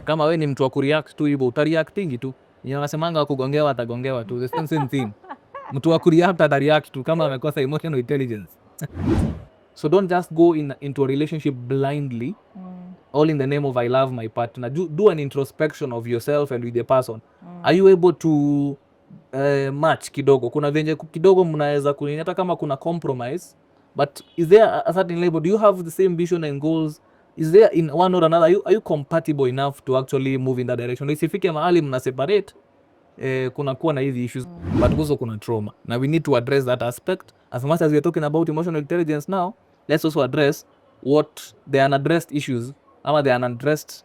Kama we ni mtu wa kureact tu hivyo, utareactingi tu. Wanasemanga kugongewa atagongewa tu, the same thing. Mtu wa kureact atareact tu kama amekosa emotional intelligence. So don't just go into a relationship blindly, all in the name of I love my partner. Do an introspection of yourself and with the person. Are you able to match kidogo? Kuna venye kidogo mnaweza hata kama kuna compromise, but is there a certain level? Do you have the same vision and goals? Is there in one or another, are you compatible enough to actually move in that direction? Isifike mahali mna separate, kuna kuwa na hizi issues, but also kuna trauma. Now we need to address that aspect. As much as we are talking about emotional intelligence now, let's also address what the unaddressed issues, or the unaddressed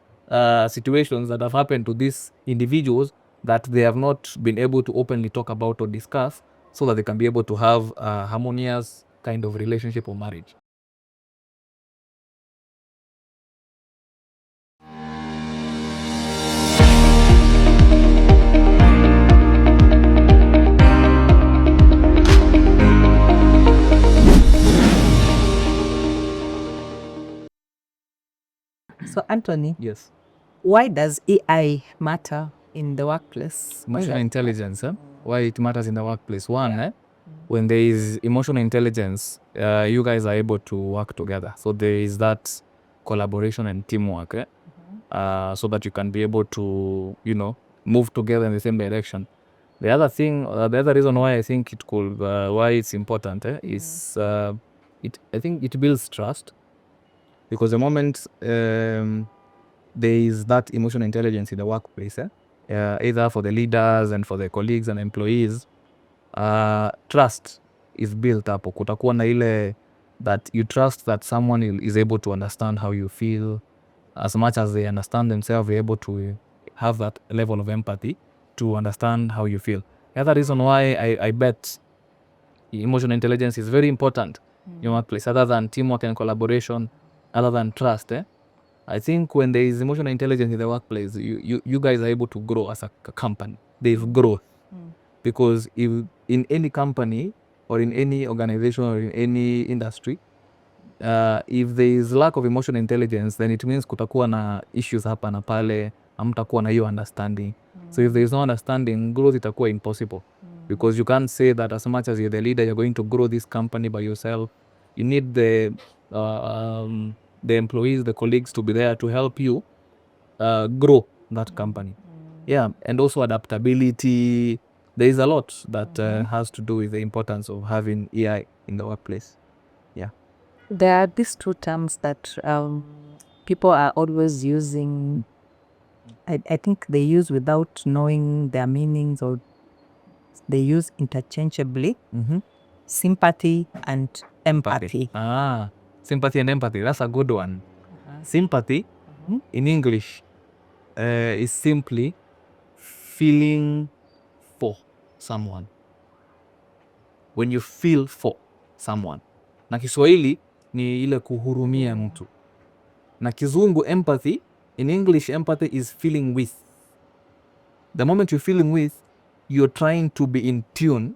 situations that have happened to these individuals that they have not been able to openly talk about or discuss, so that they can be able to have a harmonious kind of relationship or marriage. So Anthony, yes, why does AI matter in the workplace? Emotional intelligence, why it matters in the workplace? One, when there is emotional intelligence, you guys are able to work together. So there is that collaboration and teamwork, so that you can be able to, move together in the same direction. The other thing, the other reason why I think it could, why it's important, is I think it builds trust, because the moment there is that emotional intelligence in the workplace, either for the leaders and for the colleagues and employees, trust is built up. Kutakuwa na ile that you trust that someone is able to understand how you feel. As much as they understand themselves, they're able to have that level of empathy to understand how you feel. The other reason why I bet emotional intelligence is very important in your workplace, other than teamwork and collaboration, other than trust, I think when there is emotional intelligence in the workplace, you guys are able to grow as a company. There's growth. Because if in any company or in any organization or in any industry, if there is lack of emotional intelligence, then it means kutakuwa na issues hapa na pale, hamtakuwa na hiyo understanding. So if there is no understanding, growth itakuwa impossible. Because you can't say that as much as you're the leader, you're going to grow this company by yourself. You need the employees, the colleagues to be there to help you grow that company. Yeah, and also adaptability. There is a lot that has to do with the importance of having AI in the workplace. Yeah. There are these two terms that people are always using. I think they use without knowing their meanings, or they use interchangeably. Sympathy and empathy. Sympathy and empathy. That's a good one. Sympathy in English is simply feeling for someone. When you feel for someone. Na Kiswahili ni ile kuhurumia mtu. Na Kizungu, empathy, in English empathy is feeling with. The moment you're feeling with, you're trying to be in tune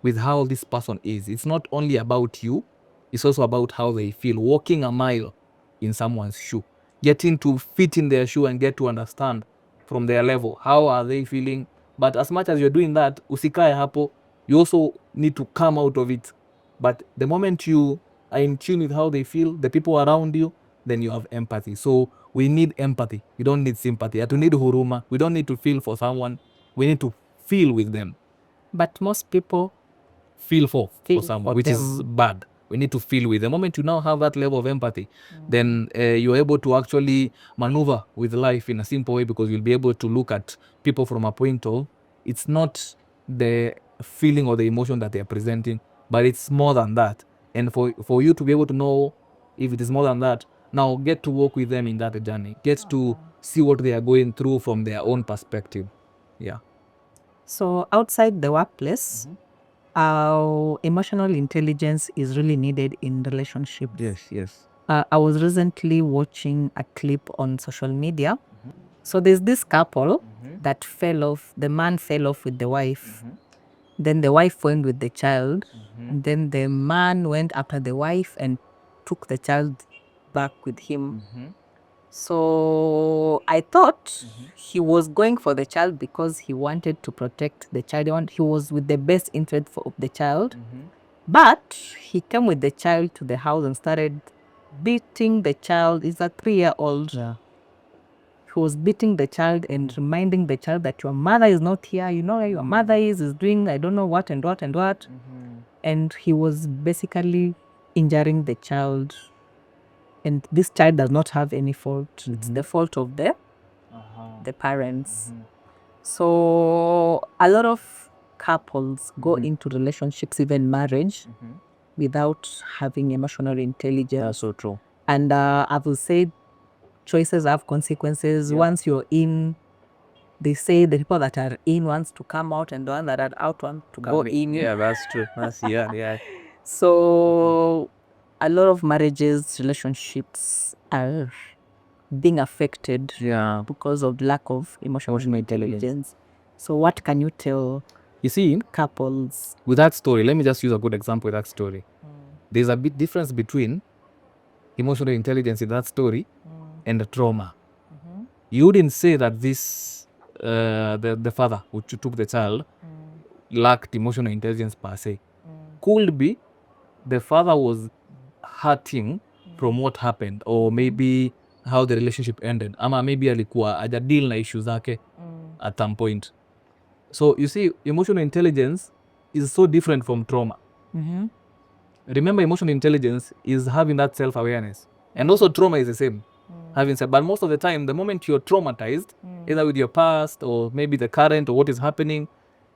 with how this person is. It's not only about you, it's also about how they feel. Walking a mile in someone's shoe. Getting to fit in their shoe and get to understand from their level. How are they feeling? But as much as you're doing that, usikae hapo, you also need to come out of it. But the moment you are in tune with how they feel, the people around you, then you have empathy. So we need empathy. We don't need sympathy. We need huruma. We don't need to feel for someone. We need to feel with them. But most people feel for someone, which is bad. We need to feel with. The moment you now have that level of empathy, then you're able to actually maneuver with life in a simple way, because you'll be able to look at people from a point of, it's not the feeling or the emotion that they're presenting, but it's more than that. And for you to be able to know if it is more than that, now get to work with them in that journey. Get to see what they are going through from their own perspective. Yeah. So outside the workplace, emotional intelligence is really needed in relationships. Yes. I was recently watching a clip on social media. So there's this couple that fell off. The man fell off with the wife. Then the wife went with the child. And then the man went after the wife and took the child back with him. So I thought he was going for the child because he wanted to protect the child. He was with the best interest of the child. But he came with the child to the house and started beating the child. He's a 3-year-old. Yeah. He was beating the child and reminding the child that your mother is not here. You know where your mother is doing I don't know what and what and what. And he was basically injuring the child. And this child does not have any fault. It's the fault of the parents. So a lot of couples go into relationships, even marriage, without having emotional intelligence. That's so true. And I will say choices have consequences. Once you're in, they say the people that are in wants to come out and the one that are out want to go in. Yeah, that's true. That's yeah. So a lot of marriages, relationships are being affected because of lack of emotional intelligence. So what can you tell You see, couples with that story? Let me just use a good example with that story. There's a bit difference between emotional intelligence in that story and the trauma. You wouldn't say that this the father who took the child lacked emotional intelligence per se. Could be the father was hurting from what happened, or maybe how the relationship ended, ama maybe alikuwa hajadeal na issue zake at some point. So you see, emotional intelligence is so different from trauma. Remember, emotional intelligence is having that self-awareness, and also trauma is the same. Having said, but most of the time, the moment you're traumatized, either with your past or maybe the current or what is happening,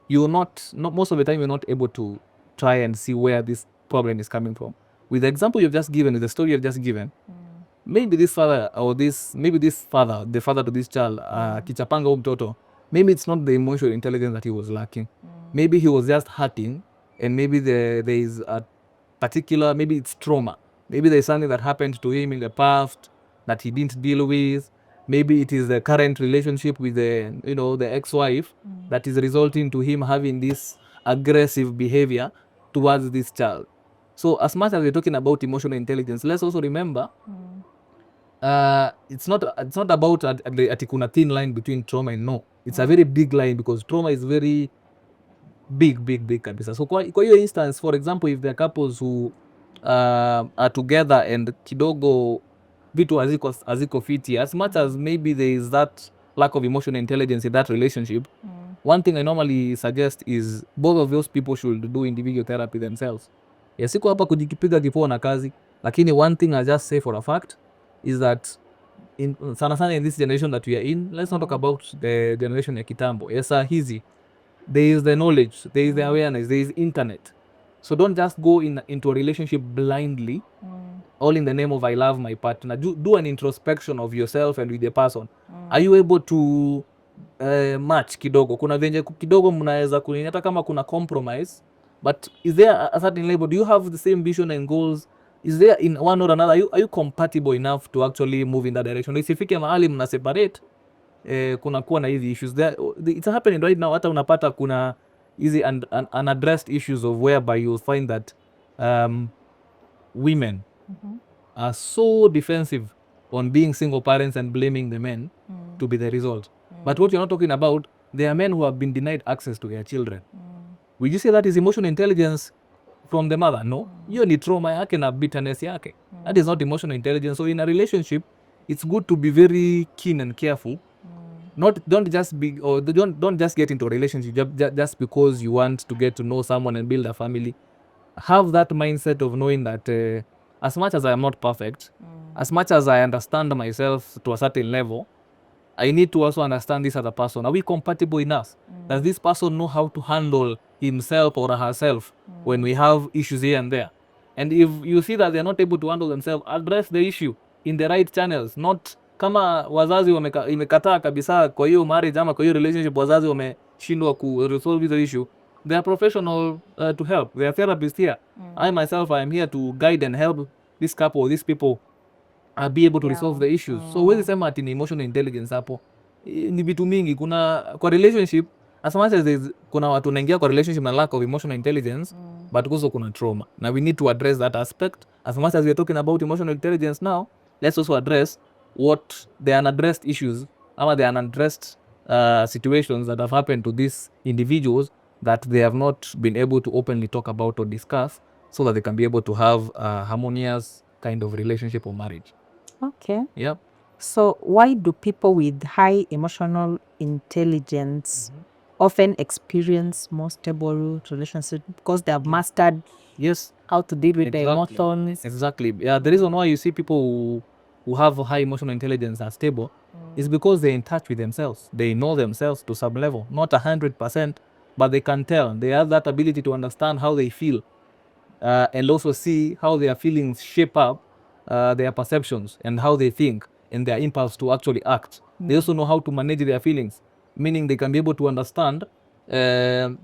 you're not most of the time you're not able to try and see where this problem is coming from. With the example you've just given, with the story you've just given, maybe this father or the father to this child, kichapanga huyu mtoto, maybe it's not the emotional intelligence that he was lacking. Maybe he was just hurting, and maybe there is a particular, maybe it's trauma. Maybe there's something that happened to him in the past that he didn't deal with. Maybe it is the current relationship with the ex-wife that is resulting to him having this aggressive behavior towards this child. So as much as we're talking about emotional intelligence, let's also remember it's not about ati kuna thin line between trauma and no. It's a very big line, because trauma is very big kabisa. So kwa hiyo instance, for example, if there are couples who are together and kidogo vitu haziko fiti, as much as maybe there is that lack of emotional intelligence in that relationship, one thing I normally suggest is both of those people should do individual therapy themselves. Siko hapa kujikipiga kifua na kazi, lakini one thing I just say for a fact is that sana in this generation that we are in, let's not talk about the generation ya kitambo. Hizi there is the knowledge, there is the awareness, there is internet. So don't just go into a relationship blindly, all in the name of I love my partner. Do an introspection of yourself and with the person. Are you able to match kidogo? Kuna venye kidogo mnaweza kunyata hata kama kuna compromise, but is there a certain level? Do you have the same vision and goals? Is there in one or another, are you compatible enough to actually move in that direction? Isifike mahali mna separate, kuna kuwa na hizi issues there. It's happening right now. Hata unapata kuna hizi unaddressed issues of whereby you'll find that women are so defensive on being single parents and blaming the men to be the result. But what you're not talking about, there are men who have been denied access to their children. Would you say that is emotional intelligence from the mother? No. Hiyo ni trauma yake na bitterness yake. That is not emotional intelligence. So in a relationship, it's good to be very keen and careful. Don't just get into a relationship just because you want to get to know someone and build a family. Have that mindset of knowing that as much as I am not perfect, as much as I understand myself to a certain level, I need to also understand this other person. Are we compatible enough? Does this person know how to handle himself or herself when we have issues here and there? And if you see that they're not able to handle themselves, address the issue in the right channels. Not kama wazazi imekataa kabisa kwa hiyo marriage ama kwa hiyo relationship, wazazi wameshindwa ku resolve the issue, they are professional to help. They are therapists here. I myself, I am here to guide and help this couple, these people be able to resolve the issues. So huwezi sema ati ni emotional intelligence hapo. Ni vitu mingi. Kuna kwa relationship, as much as kuna watu naingia kwa relationship na lack of emotional intelligence, but also kuna trauma. Now we need to address that aspect. As much as we are talking about emotional intelligence now, let's also address what the unaddressed issues or the unaddressed situations that have happened to these individuals that they have not been able to openly talk about or discuss, so that they can be able to have a harmonious kind of relationship or marriage. Okay. Yep. So why do people with high emotional intelligence often experience more stable relationships? Because they have mastered Yes. how to deal with Exactly. the emotions. Exactly. Yeah, the reason why you see people who have high emotional intelligence are stable is because they're in touch with themselves. They know themselves to some level, not 100%, but they can tell. They have that ability to understand how they feel, and also see how their feelings shape up their perceptions and how they think and their impulse to actually act. They also know how to manage their feelings, meaning they can be able to understand and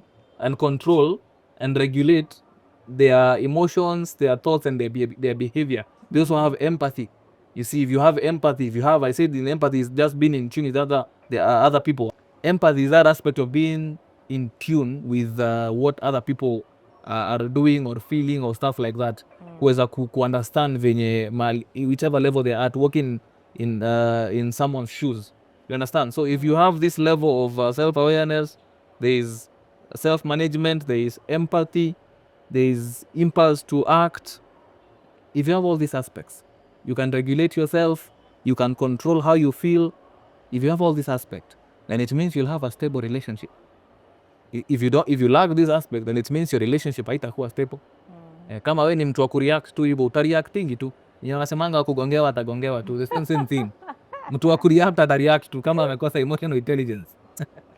control and regulate their emotions, their thoughts, and their behavior. They also have empathy. You see, if you have empathy, if you have, I said, in empathy is just being in tune with other people. Empathy is that aspect of being in tune with what other people are doing or feeling or stuff like that, kuweza kuunderstand venye whichever level they are at, working in someone's shoes. You understand? So if you have this level of self-awareness, there is self-management, there is empathy, there is impulse to act. If you have all these aspects, you can regulate yourself, you can control how you feel. If you have all this aspect, then it means you'll have a stable relationship. If you lack this aspect, then it means your relationship haitakuwa stable. Kama we ni mtu wa kureact tu hivyo, utareactingi tu. Wanasemanga kugongewa atagongewa tu, the same thing. Mtu wa kureact atareact tu kama amekosa emotional intelligence.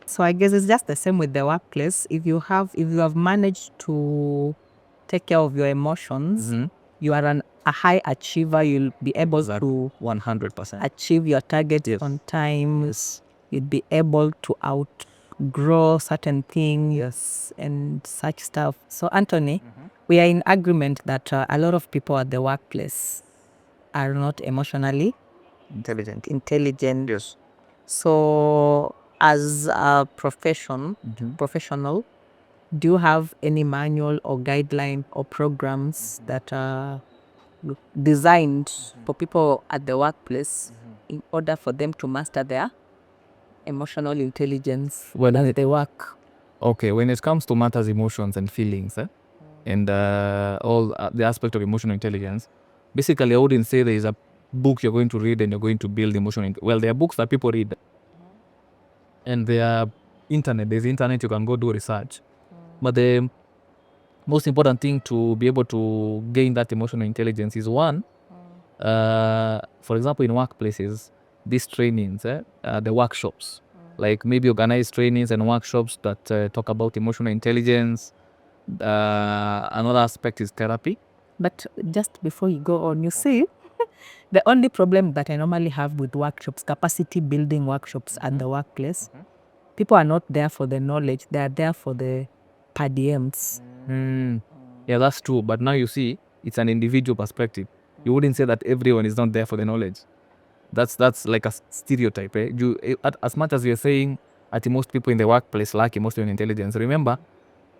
So I guess it's just the same with the workplace. If you have managed to take care of your emotions, you are a high achiever. You'll be able to 100%. achieve your target on time. Yes. You'd be able to outgrow certain things and such stuff. So Anthony, we are in agreement that a lot of people at the workplace are not emotionally intelligent. Yes. So as a professional, do you have any manual or guideline or programs that are designed for people at the workplace in order for them to master their emotional intelligence Well, as they work? okay, when it comes to matters, emotions and feelings, and all the aspect of emotional intelligence, basically I wouldn't say there is a book you're going to read and you're going to build emotional. Well, there are books that people read, and there are internet. There's internet, you can go do research. But the most important thing to be able to gain that emotional intelligence is one, for example, in workplaces, these trainings, the workshops, like maybe organized trainings and workshops that talk about emotional intelligence. Another aspect is therapy. But just before you go on, you see, the only problem that I normally have with workshops, capacity building workshops at the workplace, people are not there for the knowledge, they are there for the per diems. Yeah, that's true. But now you see, it's an individual perspective. You wouldn't say that everyone is not there for the knowledge. That's like a stereotype. As much as you're saying that most people in the workplace lack emotional intelligence, remember,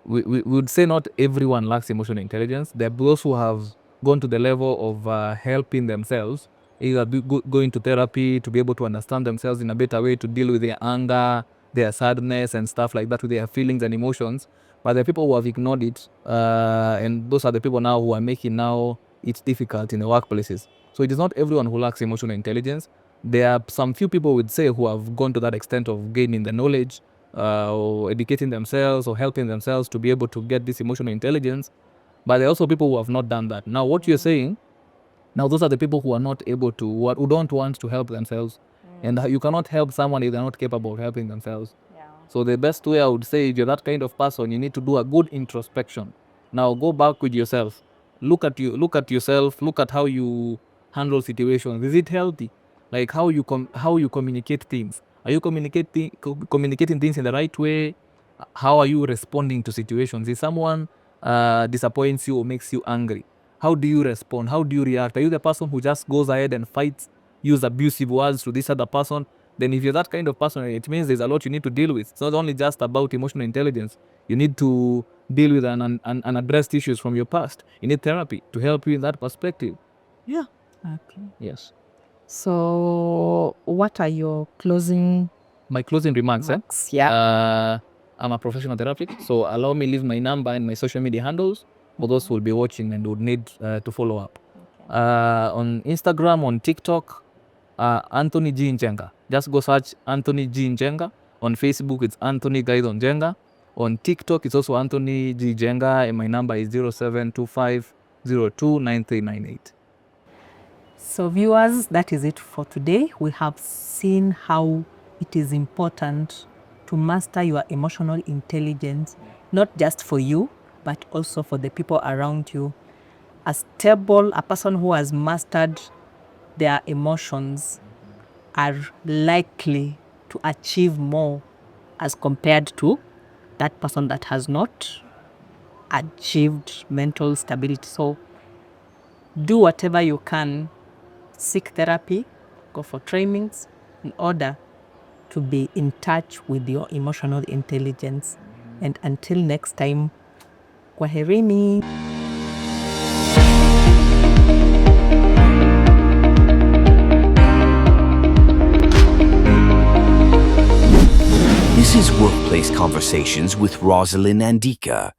we would say not everyone lacks emotional intelligence. There are those who have gone to the level of helping themselves, either going to therapy to be able to understand themselves in a better way, to deal with their anger, their sadness and stuff like that, with their feelings and emotions. But there are people who have ignored it, and those are the people now who are making now it difficult in the workplaces. So it is not everyone who lacks emotional intelligence. There are some few people would say who have gone to that extent of gaining the knowledge, or educating themselves or helping themselves to be able to get this emotional intelligence. But there are also people who have not done that. Now, what you're saying, now those are the people who are not able to, who don't want to help themselves. And you cannot help someone if they're not capable of helping themselves. So the best way I would say, if you're that kind of person, you need to do a good introspection. Now go back with yourself. Look at yourself, look at how you handle situations. Is it healthy? Like how you communicate things. Are you communicating things in the right way? How are you responding to situations? If someone disappoints you or makes you angry, how do you respond? How do you react? Are you the person who just goes ahead and fights, use abusive words to this other person? Then if you're that kind of person, it means there's a lot you need to deal with. It's not only just about emotional intelligence. You need to deal with unaddressed issues from your past. You need therapy to help you in that perspective. Yeah. Okay. Yes. So what are your closing My closing remarks, remarks? Yeah. I'm a professional therapist, so allow me leave my number and my social media handles for those who will be watching and would need to follow up. On Instagram, on TikTok, Anthony G. Njenga. Just go search Anthony G. Njenga. On Facebook, it's Anthony Gaidon Njenga. On TikTok, it's also Anthony G. Njenga, and my number is 0725029398. So viewers, that is it for today. We have seen how it is important to master your emotional intelligence, not just for you, but also for the people around you. A person who has mastered their emotions are likely to achieve more as compared to that person that has not achieved mental stability. So do whatever you can, seek therapy, go for trainings in order to be in touch with your emotional intelligence. And until next time, kwaherini. This is Workplace Conversations with Rosalind Andika.